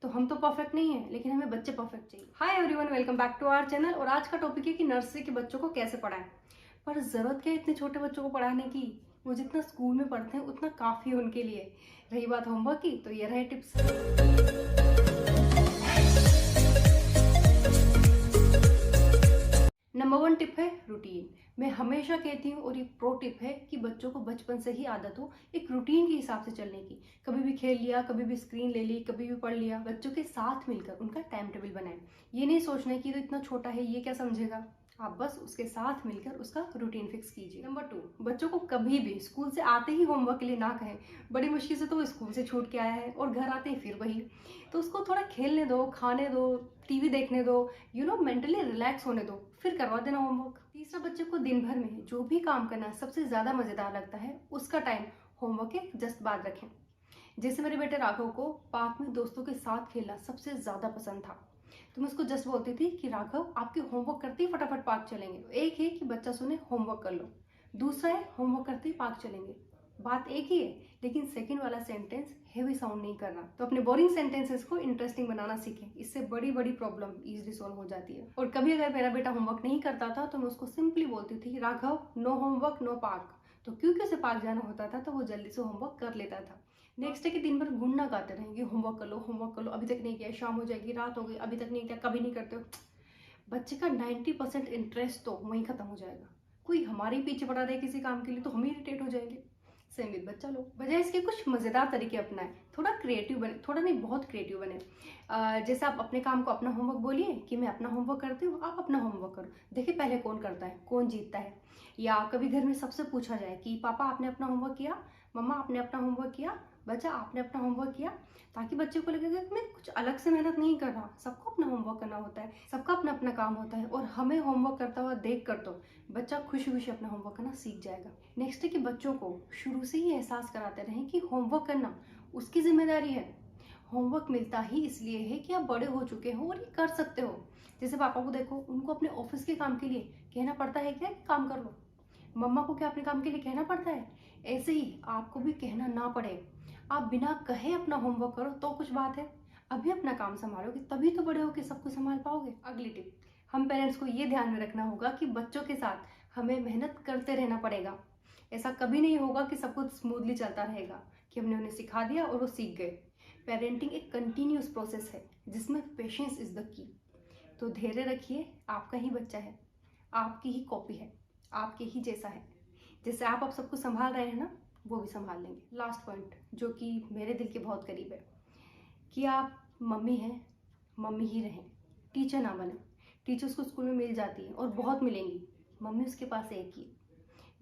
तो हम तो परफेक्ट नहीं है, लेकिन हमें बच्चे परफेक्ट चाहिए। Hi everyone, welcome back to our channel. और आज का टॉपिक है कि नर्सरी के बच्चों को कैसे पढ़ाएं। पर जरूरत क्या है इतने छोटे बच्चों को पढ़ाने की? वो जितना स्कूल में पढ़ते हैं उतना काफी है उनके लिए। रही बात होमवर्क की, तो ये रहे टिप्स। नंबर 1 टिप है रूटीन। मैं हमेशा कहती हूँ, और ये प्रो टिप है, कि बच्चों को बचपन से ही आदत हो एक रूटीन के हिसाब से चलने की। कभी भी खेल लिया, कभी भी स्क्रीन ले ली, कभी भी पढ़ लिया। बच्चों के साथ मिलकर उनका टाइम टेबल बनाएं। ये नहीं सोचना कि तो इतना छोटा है, ये क्या समझेगा। आप बस उसके साथ मिलकर उसका रूटीन फिक्स कीजिए। नंबर 2, बच्चों को कभी भी स्कूल से आते ही होमवर्क के लिए ना कहें। बड़ी मुश्किल से तो वो स्कूल से छूट के आया है और घर आते ही फिर वही। तो उसको थोड़ा खेलने दो, खाने दो, टीवी देखने दो, मेंटली रिलैक्स होने दो, फिर करवा देना होमवर्क। तीसरा, बच्चे को दिन भर में जो भी काम करना सबसे ज्यादा मजेदार लगता है, उसका टाइम होमवर्क के जस्ट बाद रखें। जैसे मेरे बेटे राघव को पार्क में दोस्तों के साथ खेलना सबसे ज्यादा पसंद था, तो मैं उसको जस्ट बोलती थी कि राघव, आपके होमवर्क करते ही फटाफट पार्क चलेंगे। तो एक है कि बच्चा सुने होमवर्क कर लो, दूसरा है होमवर्क करते ही पार्क चलेंगे। बात एक ही है, लेकिन सेकंड वाला सेंटेंस हेवी साउंड नहीं करना। तो अपने बोरिंग सेंटेंसेस को इंटरेस्टिंग बनाना सीखें। इससे बड़ी बड़ी प्रॉब्लम इजीली सॉल्व हो जाती है। और कभी अगर मेरा बेटा होमवर्क नहीं करता था, तो मैं उसको सिंपली बोलती थी, Raghav, no homework no park. तो क्योंकि उसे पार्क जाना होता था, तो वो जल्दी से होमवर्क कर लेता था। नेक्स्ट डे के दिन भर गुण ना गाते रहेंगे, होमवर्क कर लो, होमवर्क कर लो, अभी तक नहीं किया, शाम हो जाएगी, रात हो गई, अभी तक नहीं किया, कभी नहीं करते हो। बच्चे का 90% इंटरेस्ट तो वहीं खत्म हो जाएगा। कोई हमारे पीछे पड़ा रहे किसी काम के लिए, तो हम ही इरिटेट हो जाएंगे। सेम विद बच्चा लोग। बजाय इसके कुछ मजेदार तरीके अपनाएं, थोड़ा क्रिएटिव बने, थोड़ा नहीं बहुत क्रिएटिव बने। जैसे आप अपने काम को अपना होमवर्क बोलिए कि मैं अपना होमवर्क करती हूँ, आप अपना होमवर्क करो, देखिए पहले कौन करता है, कौन जीतता है। या कभी घर में सबसे पूछा जाए कि पापा आपने अपना होमवर्क किया, मम्मा आपने अपना होमवर्क किया, बच्चा आपने अपना होमवर्क किया। ताकि बच्चे को लगेगा कि मैं कुछ अलग से मेहनत नहीं कर रहा। सबको अपना होमवर्क करना होता है, सबका अपना अपना काम होता है, और हमें होमवर्क करता हुआ देख कर तो बच्चा खुशी खुशी अपना होमवर्क करना सीख जाएगा। नेक्स्ट है कि बच्चों को शुरू से ही एहसास कराते रहें कि होमवर्क करना उसकी जिम्मेदारी है। होमवर्क मिलता ही इसलिए है कि आप बड़े हो चुके हो और ये कर सकते हो। जैसे पापा को देखो, उनको अपने ऑफिस के काम के लिए कहना पड़ता है क्या कि काम कर लो। मम्मा को क्या अपने काम के लिए कहना पड़ता है? ऐसे ही आपको भी कहना ना पड़े, आप बिना कहे अपना होमवर्क करो तो कुछ बात है। अभी अपना काम संभालोगे तभी तो बड़े होके सब कुछ संभाल पाओगे। अगली टिप, हम पेरेंट्स को ये ध्यान में रखना होगा कि बच्चों के साथ हमें मेहनत करते रहना पड़ेगा। ऐसा कभी नहीं होगा कि सब कुछ स्मूथली चलता रहेगा, कि हमने उन्हें सिखा दिया और वो सीख गए। पेरेंटिंग एक कंटिन्यूस प्रोसेस है जिसमें पेशेंस इज द की। तो धैर्य रखिए, आपका ही बच्चा है, आपकी ही कॉपी है, आपके ही जैसा है। जैसे आप सब कुछ संभाल रहे हैं ना, वो भी संभाल लेंगे। लास्ट पॉइंट जो कि मेरे दिल के बहुत करीब है, कि आप मम्मी हैं, मम्मी ही रहें, टीचर ना बने। टीचर्स को स्कूल में मिल जाती है और बहुत मिलेंगी, मम्मी उसके पास एक ही।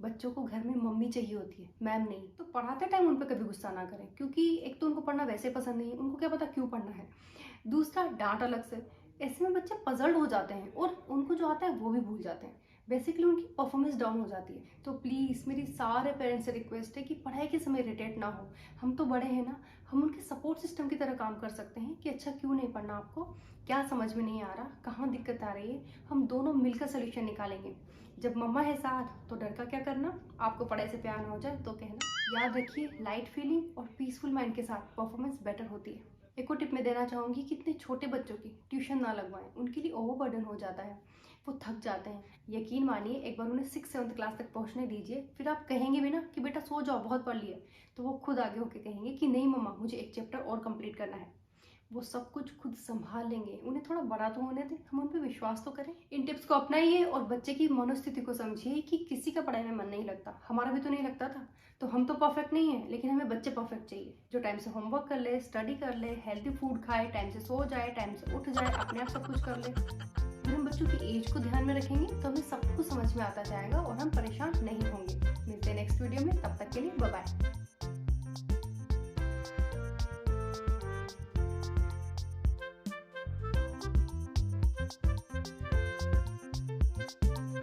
बच्चों को घर में मम्मी चाहिए होती है, मैम नहीं। तो पढ़ाते टाइम उन पर कभी गुस्सा ना करें, क्योंकि एक तो उनको पढ़ना वैसे पसंद नहीं है, उनको क्या पता क्यों पढ़ना है। दूसरा, डांट अलग से। ऐसे में बच्चे पजल्ड हो जाते हैं और उनको जो आता है वो भी भूल जाते हैं। बेसिकली उनकी परफॉर्मेंस डाउन हो जाती है। तो प्लीज़ मेरी सारे पेरेंट्स से रिक्वेस्ट है कि पढ़ाई के समय इरिटेट ना हो। हम तो बड़े हैं ना, हम उनके सपोर्ट सिस्टम की तरह काम कर सकते हैं कि अच्छा क्यों नहीं पढ़ना, आपको क्या समझ में नहीं आ रहा, कहाँ दिक्कत आ रही है, हम दोनों मिलकर सोल्यूशन निकालेंगे। जब मम्मा है साथ तो डर का क्या करना, आपको पढ़ाई से प्यार ना हो जाए तो कहना। याद रखिए, लाइट फीलिंग और पीसफुल माइंड के साथ परफॉर्मेंस बेटर होती है। एक और टिप मैं देना चाहूँगी कि इतने छोटे बच्चों की ट्यूशन ना लगवाएं, उनके लिए ओवरबर्डन हो जाता है, वो थक जाते हैं। यकीन मानिए, एक बार उन्हें 6-7 क्लास तक पहुंचने दीजिए, फिर आप कहेंगे भी ना कि बेटा सो जाओ, बहुत पढ़ लिया, तो वो खुद आगे होके कहेंगे कि नहीं मम्मा, मुझे एक चैप्टर और कंप्लीट करना है। वो सब कुछ खुद संभाल लेंगे। उन्हें थोड़ा बड़ा तो होने दें, हम उन पर विश्वास तो करें। इन टिप्स को अपनाइए और बच्चे की मनोस्थिति को समझिए कि किसी का पढ़ाई में मन नहीं लगता, हमारा भी तो नहीं लगता था। तो हम तो परफेक्ट नहीं है, लेकिन हमें बच्चे परफेक्ट चाहिए, जो टाइम से होमवर्क कर ले, स्टडी कर ले, हेल्दी फूड खाए, टाइम से सो जाए, टाइम से उठ जाए, अपने आप सब कुछ कर ले। अगर हम बच्चों की एज को ध्यान में रखेंगे तो हमें सब कुछ समझ में आता जाएगा और हम परेशान नहीं होंगे। मिलते हैं नेक्स्ट वीडियो में, तब तक के लिए बाय बाय।